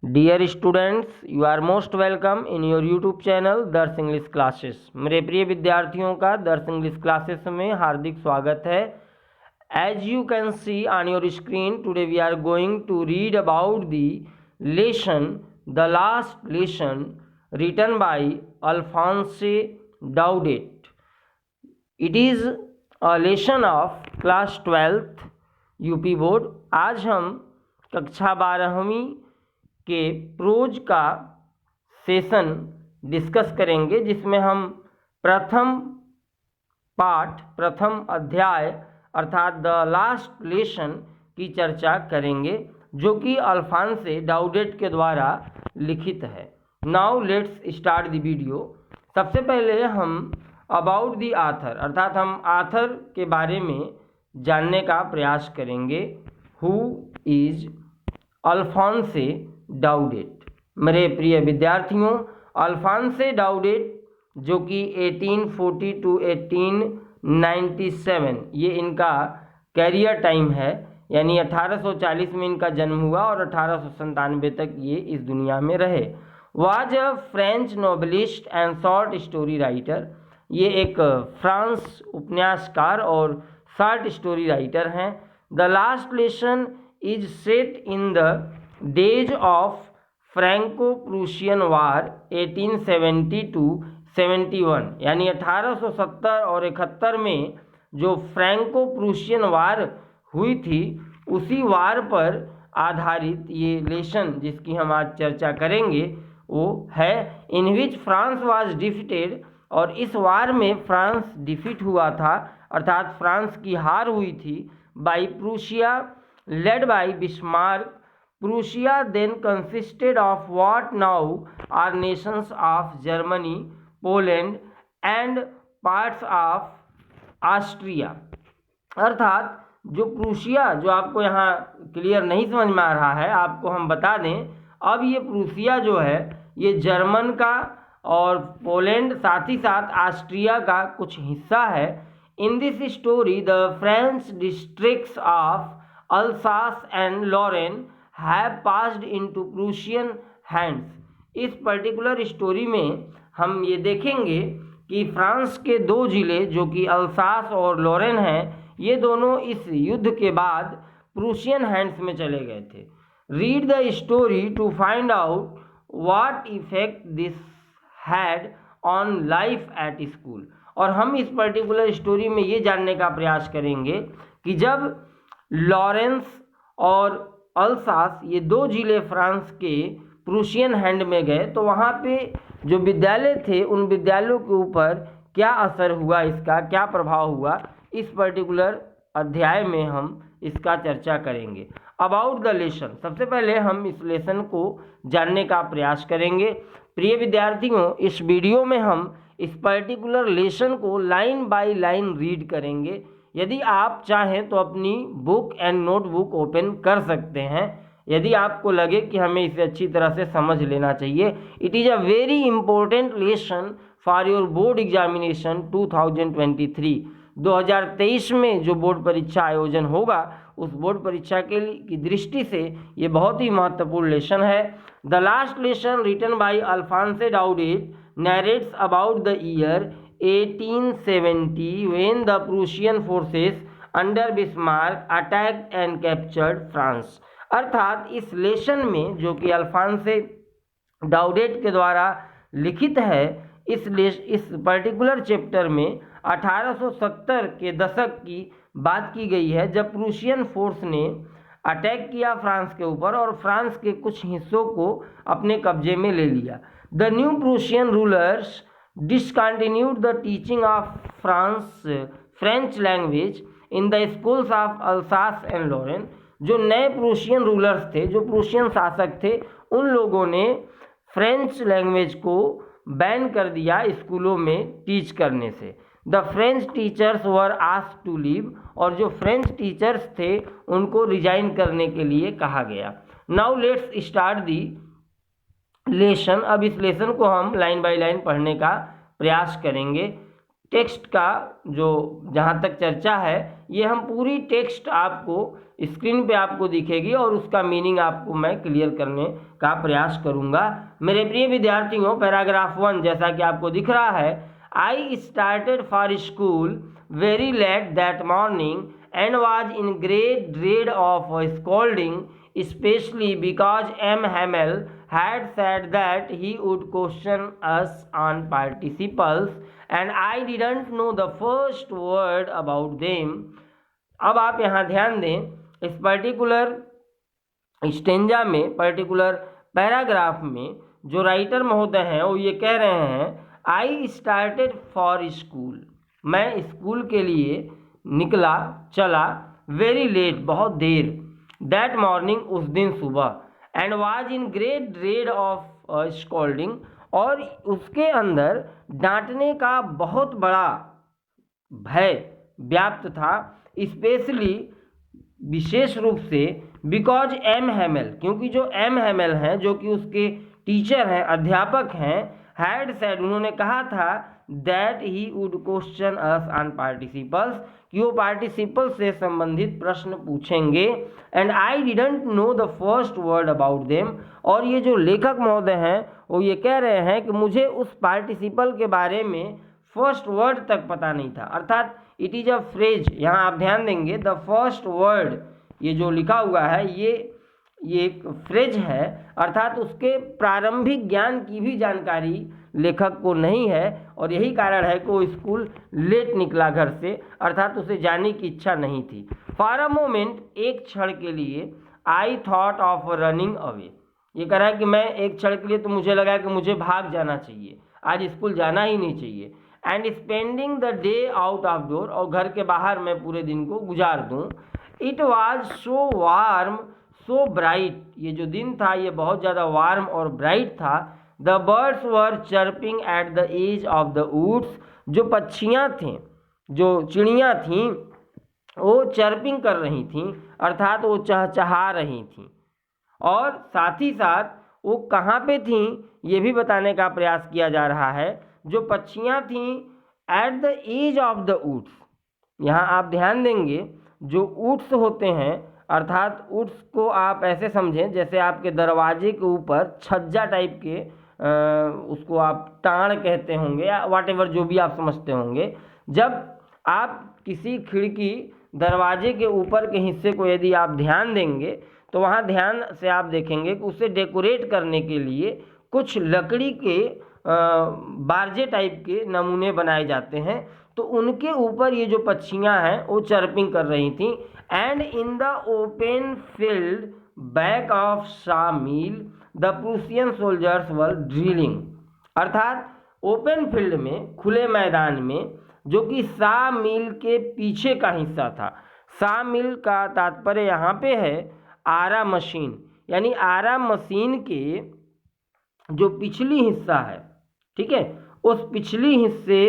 Dear students, you are most welcome in your YouTube channel Darsh English classes. मेरे प्रिय विद्यार्थियों का दर्श इंग्लिश क्लासेस में हार्दिक स्वागत है। As you can see on your screen, today we are going to read about the last lesson written by Alphonse Daudet. It is a lesson of class 12th UP board. आज हम कक्षा 12वीं के pros का session discuss करेंगे, जिसमें हम प्रथम अध्याय अर्थात द लास्ट लेसन की चर्चा करेंगे, जो कि अल्फांसे डाउडेट के द्वारा लिखित है। Now let's start the video. सबसे पहले हम अबाउट द आथर अर्थात हम आथर के बारे में जानने का प्रयास करेंगे। Who is Alphonse Daudet? मेरे प्रिय विद्यार्थियों, अल्फांसे डाउडेट जो कि 1840 to 1897 ये इनका कैरियर टाइम है, यानी 1840 में इनका जन्म हुआ और 1897 तक ये इस दुनिया में रहे। Was a French novelist and short story writer. ये एक फ्रांस उपन्यासकार और शॉर्ट स्टोरी राइटर हैं। The last lesson is set in the days of Franco Prussian war 1870 to 71, यानी 1870 और 71 में जो फ्रैंको प्रूशियन वार हुई थी, उसी वार पर आधारित ये लेसन जिसकी हम आज चर्चा करेंगे वो है। इन विच फ्रांस वाज डिफीटेड, और इस वार में फ्रांस डिफीट हुआ था अर्थात फ्रांस की हार हुई थी by Prussia led by Bismarck. Prussia then consisted of what now are nations of Germany, Poland and parts of Austria. अर्थात जो प्रूशिया, जो आपको यहाँ क्लियर नहीं समझ में आ रहा है, आपको हम बता दें। अब ये प्रूशिया जो है ये जर्मन का और पोलैंड साथ ही साथ ऑस्ट्रिया का कुछ हिस्सा है। In this story the French districts of Alsace and Lorraine have passed into Prussian hands. इस पर्टिकुलर स्टोरी में हम ये देखेंगे कि फ्रांस के दो जिले जो कि अल्सास और लॉरेन हैं, ये दोनों इस युद्ध के बाद प्रूशियन हैंड्स में चले गए थे। Read the story to find out what effect this had on life at school. और हम इस पर्टिकुलर स्टोरी में ये जानने का प्रयास करेंगे कि जब लॉरेंस और अल्सास ये दो जिले फ्रांस के प्रूशियन हैंड में गए, तो वहाँ पे जो विद्यालय थे उन विद्यालयों के ऊपर क्या असर हुआ, इसका क्या प्रभाव हुआ, इस पर्टिकुलर अध्याय में हम इसका चर्चा करेंगे। अबाउट द लेसन, सबसे पहले हम इस लेसन को जानने का प्रयास करेंगे। प्रिय विद्यार्थियों, इस वीडियो में हम इस पर्टिकुलर लेसन को लाइन बाय लाइन रीड करेंगे। यदि आप चाहें तो अपनी बुक एंड नोटबुक ओपन कर सकते हैं, यदि आपको लगे कि हमें इसे अच्छी तरह से समझ लेना चाहिए। It is a very important lesson for your board examination 2023। 2023 में जो बोर्ड परीक्षा आयोजन होगा, उस बोर्ड परीक्षा की दृष्टि से ये बहुत ही महत्वपूर्ण लेसन है। The last lesson written by Alphonse Daudet narrates about the year 1870 when the Prussian forces under Bismarck attacked and captured France। अर्थात इस लेसन में जो कि अल्फांसे डाउडेट के द्वारा लिखित है, इस पर्टिकुलर चैप्टर में 1870 के दशक की बात की गई है, जब प्रूशियन फोर्स ने अटैक किया फ्रांस के ऊपर और फ्रांस के कुछ हिस्सों को अपने कब्जे में ले लिया। The new Prussian rulers discontinued the teaching of French language in the schools of Alsace and Lorraine। जो नए प्रूशियन रूलर्स थे, जो प्रूशियन शासक थे, उन लोगों ने फ्रेंच लैंग्वेज को बैन कर दिया स्कूलों में टीच करने से। The French teachers were asked to leave, और जो फ्रेंच टीचर्स थे उनको रिजाइन करने के लिए कहा गया। Now let's start the lesson. अब इस लेसन को हम लाइन बाय लाइन पढ़ने का प्रयास करेंगे। टेक्स्ट का जो जहाँ तक चर्चा है, ये हम पूरी टेक्स्ट आपको स्क्रीन पे आपको दिखेगी और उसका मीनिंग आपको मैं क्लियर करने का प्रयास करूँगा। मेरे प्रिय विद्यार्थियों, पैराग्राफ 1 जैसा कि आपको दिख रहा है, I started for school very let that morning and was in great dread of scolding, especially because M. Hamel had said that he would question us on participles and I didn't know the first word about them. अब आप यहाँ ध्यान दें, इस particular stanza में, particular paragraph में जो writer महोदय हैं वो ये कह रहे हैं, आई स्टार्टेड फॉर स्कूल, मैं स्कूल के लिए निकला, चला, वेरी लेट, बहुत देर, दैट मॉर्निंग, उस दिन सुबह, and was in great dread of scolding, और उसके अंदर डांटने का बहुत बड़ा भय व्याप्त था, स्पेशली, विशेष रूप से, बिकॉज एम हैमेल, क्योंकि जो एम हैमेल हैं, जो कि उसके टीचर हैं, अध्यापक हैं, हैड सेड, उन्होंने कहा था, that he would question us on participles, कि वो पार्टिसिपल से संबंधित प्रश्न पूछेंगे, and I didn't know the first word about them, और ये जो लेखक महोदय हैं वो ये कह रहे हैं कि मुझे उस पार्टिसिपल के बारे में फर्स्ट वर्ड तक पता नहीं था, अर्थात इट इज़ अ फ्रेज, यहाँ आप ध्यान देंगे, द फर्स्ट वर्ड, ये जो लिखा हुआ है ये एक फ्रेज है, अर्थात उसके प्रारंभिक ज्ञान की भी जानकारी लेखक को नहीं है, और यही कारण है कि वो स्कूल लेट निकला घर से, अर्थात उसे जाने की इच्छा नहीं थी। फॉर अ मोमेंट, एक क्षण के लिए, I thought of running away, ये कह रहा है कि मैं एक क्षण के लिए तो मुझे लगा कि मुझे भाग जाना चाहिए, आज स्कूल जाना ही नहीं चाहिए, and spending the day out of door, और घर के बाहर मैं पूरे दिन को गुजार दूँ। It was so warm, so bright, ये जो दिन था ये बहुत ज़्यादा वार्म और ब्राइट था। The birds were chirping at the edge of the woods, जो पक्षियाँ थीं, जो चिड़ियाँ थीं, वो चर्पिंग कर रही थीं, अर्थात वो चहचहा रही थीं, और साथ ही साथ वो कहाँ पे थीं ये भी बताने का प्रयास किया जा रहा है। जो पक्षियाँ थीं at the edge of the woods, यहाँ आप ध्यान देंगे, जो वुड्स होते हैं, अर्थात वुड्स को आप ऐसे समझें जैसे आपके दरवाजे के ऊपर छज्जा टाइप के, उसको आप टाण कहते होंगे या व्हाटएवर जो भी आप समझते होंगे। जब आप किसी खिड़की, दरवाजे के ऊपर के हिस्से को यदि आप ध्यान देंगे तो वहाँ ध्यान से आप देखेंगे कि उसे डेकोरेट करने के लिए कुछ लकड़ी के बारजे टाइप के नमूने बनाए जाते हैं, तो उनके ऊपर ये जो पक्षियाँ हैं वो चर्पिंग कर रही थीं। And in the open field back of sawmill the Prussian soldiers were drilling, अर्थात ओपन फील्ड में, खुले मैदान में, जो कि शा मील के पीछे का हिस्सा था। शा मील का तात्पर्य यहाँ पे है आरा मशीन, यानी आरा मशीन के जो पिछली हिस्सा है, ठीक है, उस पिछली हिस्से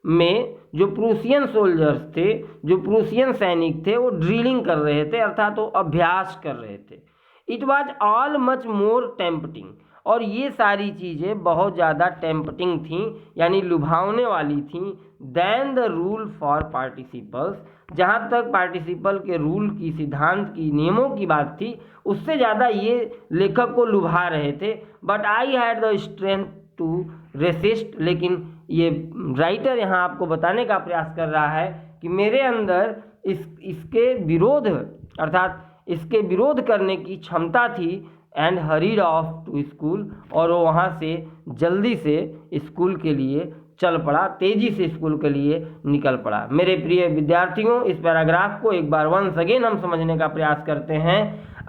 में जो प्रूसियन सोल्जर्स थे, जो प्रूसियन सैनिक थे, वो ड्रिलिंग कर रहे थे, अर्थात वो अभ्यास कर रहे थे। It was all much more tempting, और ये सारी चीज़ें बहुत ज़्यादा टेम्पटिंग थीं, यानी लुभावने वाली थीं, than the rule for participles, जहाँ तक पार्टिसिपल के रूल की, सिद्धांत की, नियमों की बात थी, उससे ज़्यादा ये लेखक को लुभा रहे थे। But I had the strength to resist, लेकिन ये राइटर यहाँ आपको बताने का प्रयास कर रहा है कि मेरे अंदर इसके विरोध, अर्थात इसके विरोध करने की क्षमता थी। And hurried off to school, और वो वहाँ से जल्दी से स्कूल के लिए चल पड़ा, तेज़ी से स्कूल के लिए निकल पड़ा। मेरे प्रिय विद्यार्थियों, इस पैराग्राफ को एक बार वंस अगेन हम समझने का प्रयास करते हैं।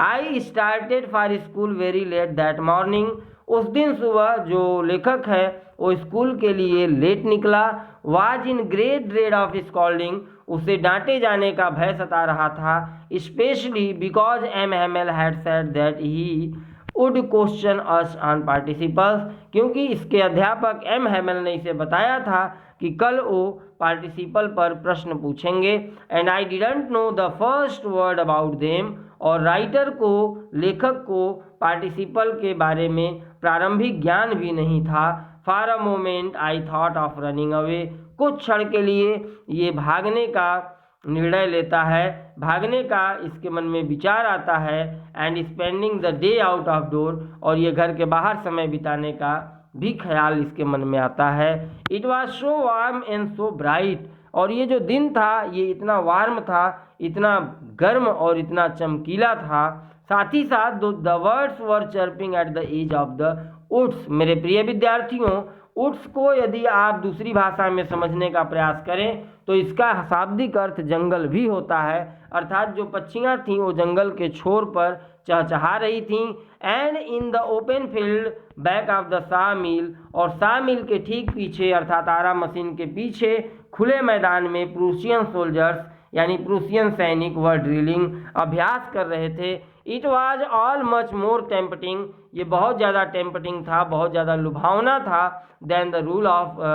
I started for school very let that morning, उस दिन सुबह जो लेखक है वो स्कूल के लिए लेट निकला। Was in great dread of scolding, उसे डांटे जाने का भय सता रहा था, specially because M Hamel had said that he would question us on participles, क्योंकि इसके अध्यापक एम हैमेल ने इसे बताया था कि कल वो पार्टिसिपल पर प्रश्न पूछेंगे। And I didn't know the first word about them, और राइटर को, लेखक को पार्टिसिपल के बारे में प्रारंभिक ज्ञान भी नहीं था। For a moment I thought of running away, कुछ क्षण के लिए ये भागने का निर्णय लेता है, भागने का इसके मन में विचार आता है, and spending the day out of door, और ये घर के बाहर समय बिताने का भी ख्याल इसके मन में आता है। It was so warm and so bright, और ये जो दिन था ये इतना वार्म था, इतना गर्म और इतना चमकीला था। साथ ही साथ the words were chirping at the edge of the woods. मेरे प्रिय विद्यार्थियों, वुड्स को यदि आप दूसरी भाषा में समझने का प्रयास करें तो इसका शाब्दिक अर्थ जंगल भी होता है, अर्थात जो पक्षियाँ थीं वो जंगल के छोर पर चहचहा रही थीं। And in the open field back of the सा मिल, और सा मिल के ठीक पीछे अर्थात आरा मशीन के पीछे खुले मैदान में प्रूसियन सोल्जर्स यानी प्रूसियन सैनिक व ड्रिलिंग अभ्यास कर रहे थे। It was all much more tempting, ये बहुत ज़्यादा टेम्पटिंग था, बहुत ज़्यादा लुभावना था, then the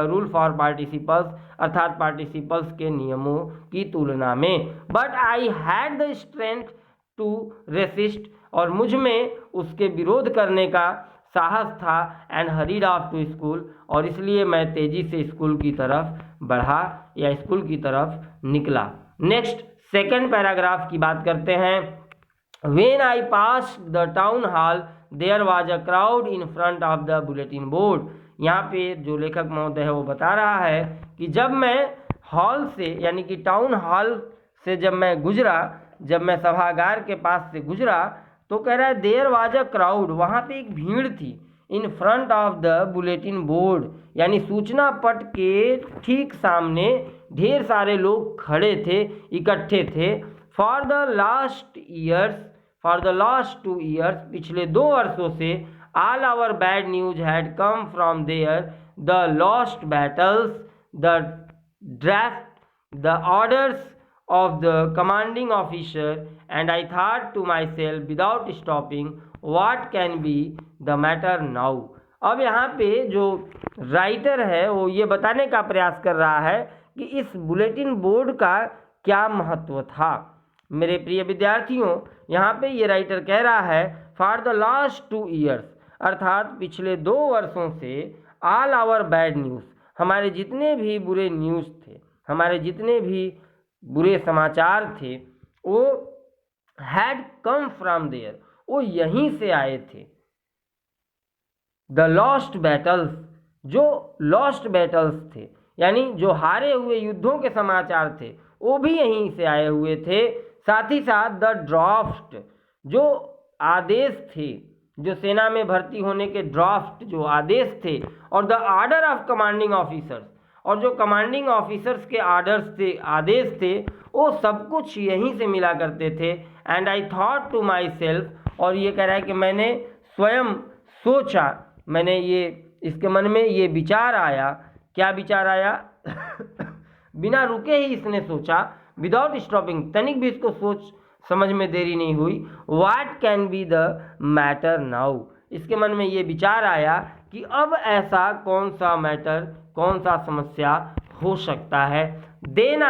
rule for participles, अर्थात पार्टिसिपल्स के नियमों की तुलना में। But I had the strength to resist, और मुझ में उसके विरोध करने का साहस था। And hurried off to school, और इसलिए मैं तेज़ी से स्कूल की तरफ बढ़ा या स्कूल की तरफ निकला। नेक्स्ट सेकेंड पैराग्राफ की बात करते हैं। When I passed the town hall, there was a crowd in front of the bulletin board. यहाँ पे जो लेखक महोदय है वो बता रहा है कि जब मैं हॉल से यानी कि टाउन हॉल से जब मैं गुजरा, जब मैं सभागार के पास से गुजरा, तो कह रहा है देयर वाज अ क्राउड, वहाँ पे एक भीड़ थी। In front of the bulletin board, यानी सूचना पट के ठीक सामने ढेर सारे लोग खड़े थे, इकट्ठे थे। फॉर द लास्ट 2 ईयर्स, पिछले 2 वर्षों से, all our bad news had come from there, the lost battles, the draft, the orders of the commanding officer, and I thought to myself without stopping, what can be the matter now? अब यहाँ पे जो writer है वो ये बताने का प्रयास कर रहा है कि इस बुलेटिन बोर्ड का क्या महत्व था। मेरे प्रिय विद्यार्थियों, यहाँ पे ये राइटर कह रहा है फॉर द लास्ट 2 ईयर्स, अर्थात पिछले 2 वर्षों से, ऑल आवर बैड न्यूज़, हमारे जितने भी बुरे न्यूज़ थे, हमारे जितने भी बुरे समाचार थे, वो हैड कम फ्रॉम देयर, वो यहीं से आए थे। द लॉस्ट बैटल्स, जो लॉस्ट बैटल्स थे यानी जो हारे हुए युद्धों के समाचार थे, वो भी यहीं से आए हुए थे। साथ ही साथ द ड्राफ्ट, जो आदेश थे, जो सेना में भर्ती होने के ड्राफ्ट जो आदेश थे, और the order of commanding officers, और जो कमांडिंग ऑफिसर्स के आर्डर्स थे, आदेश थे, वो सब कुछ यहीं से मिला करते थे। And I thought to myself, और ये कह रहा है कि मैंने स्वयं सोचा, मैंने ये इसके मन में ये विचार आया। क्या विचार आया? बिना रुके ही इसने सोचा, विदाउट स्टॉपिंग, तनिक भी इसको सोच समझ में देरी नहीं हुई। What can be the matter now, इसके मन में ये विचार आया कि अब ऐसा कौन सा मैटर, कौन सा समस्या हो सकता है। देन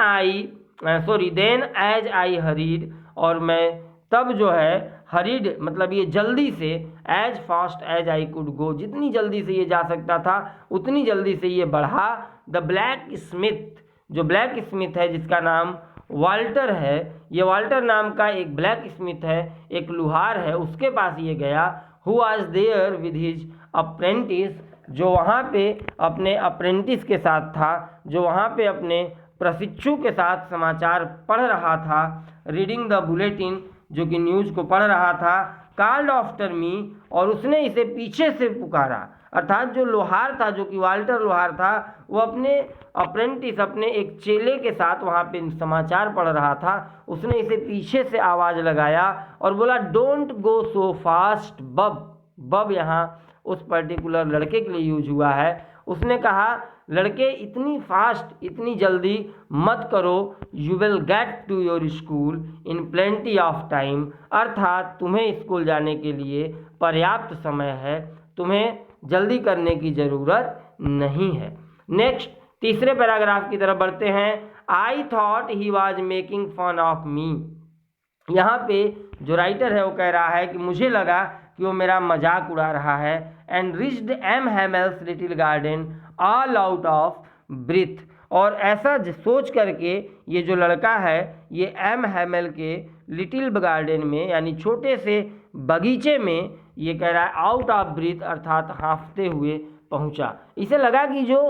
एज आई हरीड, और मैं तब जो है हरीड मतलब ये जल्दी से, as fast as I could go, जितनी जल्दी से ये जा सकता था उतनी जल्दी से ये बढ़ा। द ब्लैक स्मिथ, जो ब्लैक स्मिथ है जिसका नाम वाल्टर है, ये वाल्टर नाम का एक ब्लैक स्मिथ है, एक लुहार है, उसके पास ये गया। Who was there with his apprentice, जो वहाँ पे अपने अप्रेंटिस के साथ था, जो वहाँ पे अपने प्रशिक्षु के साथ समाचार पढ़ रहा था। रीडिंग द बुलेटिन, जो कि न्यूज़ को पढ़ रहा था। कॉल्ड आफ्टर मी, और उसने इसे पीछे से पुकारा, अर्थात जो लोहार था, जो कि वाल्टर लोहार था, वो अपने अप्रेंटिस, अपने एक चेले के साथ वहाँ पे समाचार पढ़ रहा था। उसने इसे पीछे से आवाज़ लगाया और बोला डोंट गो सो फास्ट बब। बब यहाँ उस पर्टिकुलर लड़के के लिए यूज हुआ है। उसने कहा लड़के इतनी फास्ट, इतनी जल्दी मत करो, you will get to your school in plenty of time, अर्थात तुम्हें स्कूल जाने के लिए पर्याप्त समय है, तुम्हें जल्दी करने की ज़रूरत नहीं है। नेक्स्ट तीसरे पैराग्राफ की तरफ बढ़ते हैं। I thought he was making fun of me, यहाँ पे जो राइटर है वो कह रहा है कि मुझे लगा कि वो मेरा मजाक उड़ा रहा है। And reached M Hamel's little garden all out of breath, और ऐसा सोच करके ये जो लड़का है ये एम हैमेल के लिटिल गार्डन में यानी छोटे से बगीचे में ये कह रहा है आउट ऑफ ब्रीथ अर्थात हाँफते हुए पहुंचा। इसे लगा कि जो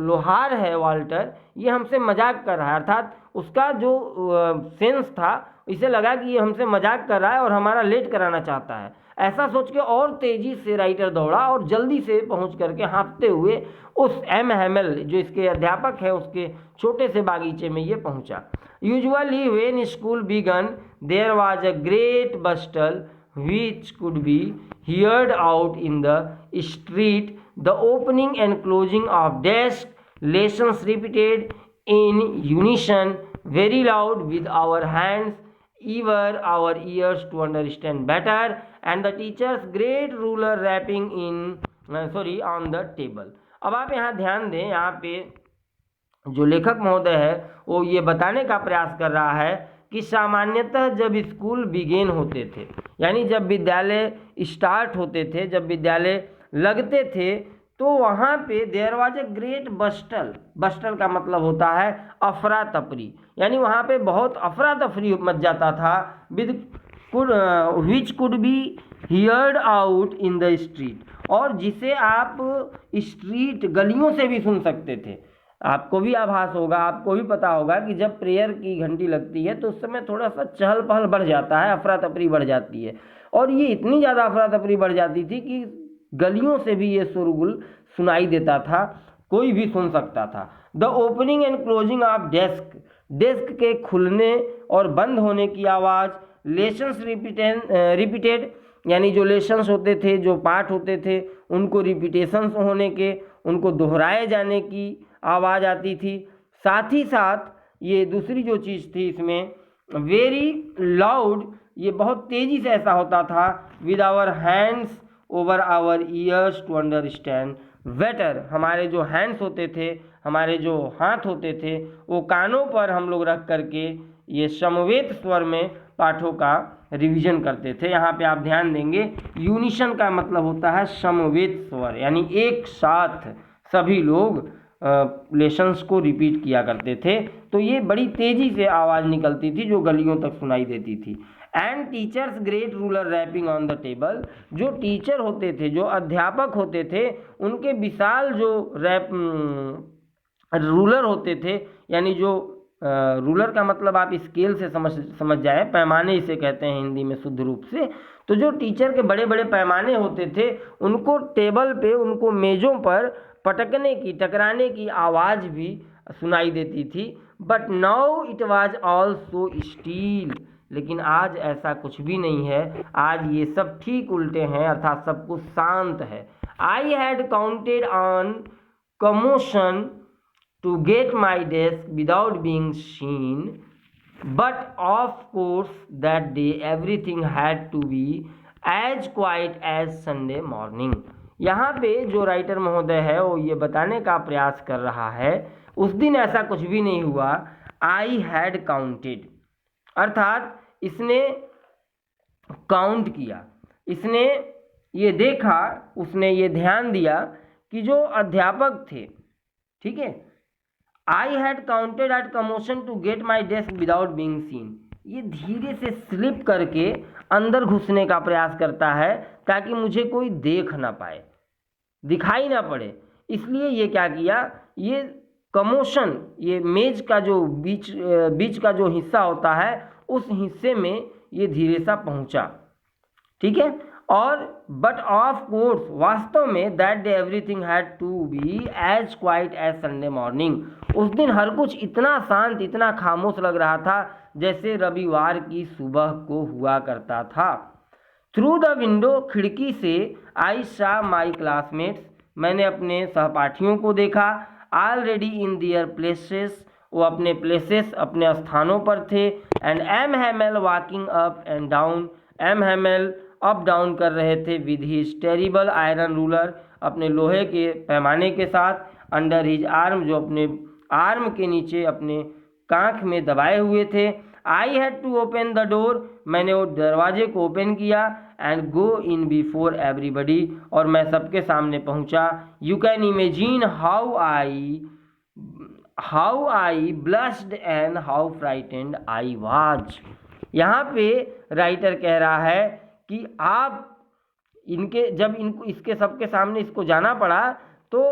लोहार है वाल्टर ये हमसे मजाक कर रहा है, अर्थात उसका जो सेंस था इसे लगा कि ये हमसे मजाक कर रहा है और हमारा लेट कराना चाहता है। ऐसा सोच के और तेजी से राइटर दौड़ा और जल्दी से पहुंच करके हाँफते हुए उस एम हैमेल जो इसके अध्यापक है उसके छोटे से बागीचे में ये पहुंचा। Usually when school began there was a great bustle which could be heard out in the street, the opening and closing of desk, lessons repeated in unison, very loud with our hands, eager our ears to understand better, and the teacher's great ruler rapping on the table. अब आप यहाँ ध्यान दें, यहाँ पे जो लेखक महोदय है वो ये बताने का प्रयास कर रहा है कि सामान्यतः जब स्कूल बिगेन होते थे यानी जब विद्यालय स्टार्ट होते थे, जब विद्यालय लगते थे, तो वहाँ पे देयर वाज ए ग्रेट बस्टल का मतलब होता है अफरा तफरी, यानी वहाँ पे बहुत अफरा तफरी मच जाता था which could be heard out in the street, और जिसे आप स्ट्रीट गलियों से भी सुन सकते थे। आपको भी आभास होगा, आपको भी पता होगा कि जब प्रेयर की घंटी लगती है तो उस समय थोड़ा सा चहल पहल बढ़ जाता है, अफरा तफरी बढ़ जाती है, और ये इतनी ज़्यादा अफरा तफरी बढ़ जाती थी कि गलियों से भी ये शोरगुल सुनाई देता था, कोई भी सुन सकता था। The opening and closing of desk के खुलने और बंद होने की आवाज़, लेसन्स रिपीटेड यानी जो लेसन्स होते थे, जो पाठ होते थे, उनको रिपीटेशंस होने के, उनको दोहराए जाने की आवाज़ आती थी। साथ ही साथ ये दूसरी जो चीज़ थी इसमें वेरी लाउड, ये बहुत तेज़ी से ऐसा होता था, with our hands over our ears to understand better, हमारे जो हैंड्स होते थे, हमारे जो हाथ होते थे, वो कानों पर हम लोग रख करके ये समवेत स्वर में पाठों का रिवीजन करते थे। यहाँ पे आप ध्यान देंगे यूनिशन का मतलब होता है समवेत स्वर, यानी एक साथ सभी लोग लेसन्स को रिपीट किया करते थे, तो ये बड़ी तेज़ी से आवाज़ निकलती थी जो गलियों तक सुनाई देती थी। And teacher's great ruler rapping on the table, जो टीचर होते थे, जो अध्यापक होते थे, उनके विशाल जो रूलर होते थे, यानी जो रूलर का मतलब आप स्केल से समझ जाए, पैमाने इसे कहते हैं हिंदी में शुद्ध रूप से, तो जो टीचर के बड़े बड़े पैमाने होते थे उनको टेबल पे, उनको मेज़ों पर पटकने की, टकराने की आवाज़ भी सुनाई देती थी। But now it was all so steel, लेकिन आज ऐसा कुछ भी नहीं है, आज ये सब ठीक उल्टे हैं, अर्थात सब कुछ शांत है। I had counted on commotion to get my desk without being seen, but of course that day everything had to be as quiet as Sunday morning। यहाँ पे जो राइटर महोदय है वो ये बताने का प्रयास कर रहा है उस दिन ऐसा कुछ भी नहीं हुआ। आई हैड काउंटेड अर्थात इसने काउंट किया, इसने ये देखा, उसने ये ध्यान दिया कि जो अध्यापक थे, ठीक है, I had counted at commotion to get my desk without being seen, ये धीरे से स्लिप करके अंदर घुसने का प्रयास करता है ताकि मुझे कोई देख ना पाए, दिखाई ना पड़े। इसलिए ये क्या किया, ये कमोशन, ये मेज का जो बीच का जो हिस्सा होता है उस हिस्से में ये धीरे सा पहुंचा, ठीक है। और बट ऑफ कोर्स वास्तव में that day everything had to be as quiet as Sunday morning, उस दिन हर कुछ इतना शांत, इतना खामोश लग रहा था जैसे रविवार की सुबह को हुआ करता था। थ्रू द विंडो, खिड़की से, आई सा माई क्लासमेट्स, मैंने अपने सहपाठियों को देखा, ऑलरेडी इन दियर प्लेसेस, वो अपने प्लेसेस, अपने स्थानों पर थे। And M Hamel walking up and down, M Hamel up down कर रहे थे with his terrible iron ruler, अपने लोहे के पैमाने के साथ, अंडर हिज आर्म, जो अपने आर्म के नीचे अपने कांख में दबाए हुए थे। I had to open the door, मैंने वो दरवाजे को ओपन किया, and go in before everybody, और मैं सबके सामने पहुंचा। You can imagine how I how I blushed and how frightened I was. यहाँ पे राइटर कह रहा है कि आप इनके जब इनको इसके सबके सामने इसको जाना पड़ा तो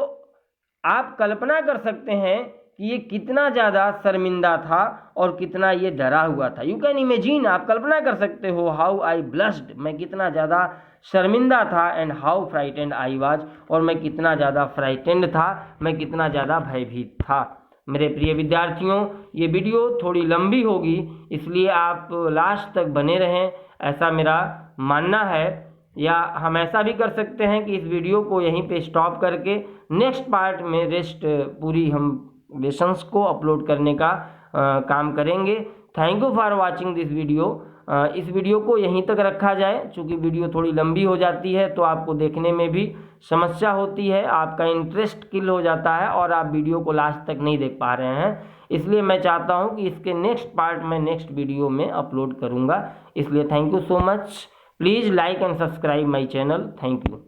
आप कल्पना कर सकते हैं कि ये कितना ज़्यादा शर्मिंदा था और कितना ये डरा हुआ था। यू कैन इमेजिन, आप कल्पना कर सकते हो, हाउ आई ब्लश्ड, मैं कितना ज़्यादा शर्मिंदा था, and how frightened I was, और मैं कितना ज़्यादा फ्राइटेंड था, मैं कितना ज़्यादा भयभीत था। मेरे प्रिय विद्यार्थियों, ये वीडियो थोड़ी लंबी होगी, इसलिए आप लास्ट तक बने रहें, ऐसा मेरा मानना है। या हम ऐसा भी कर सकते हैं कि इस वीडियो को यहीं पे स्टॉप करके नेक्स्ट पार्ट में रेस्ट पूरी हम लेसन्स को अपलोड करने का काम करेंगे। Thank you for watching this video. इस वीडियो को यहीं तक रखा जाए, चूँकि वीडियो थोड़ी लंबी हो जाती है तो आपको देखने में भी समस्या होती है, आपका इंटरेस्ट किल हो जाता है और आप वीडियो को लास्ट तक नहीं देख पा रहे हैं। इसलिए मैं चाहता हूं कि इसके नेक्स्ट पार्ट में नेक्स्ट वीडियो में अपलोड करूंगा। इसलिए thank you so much. Please like and subscribe my channel. Thank you.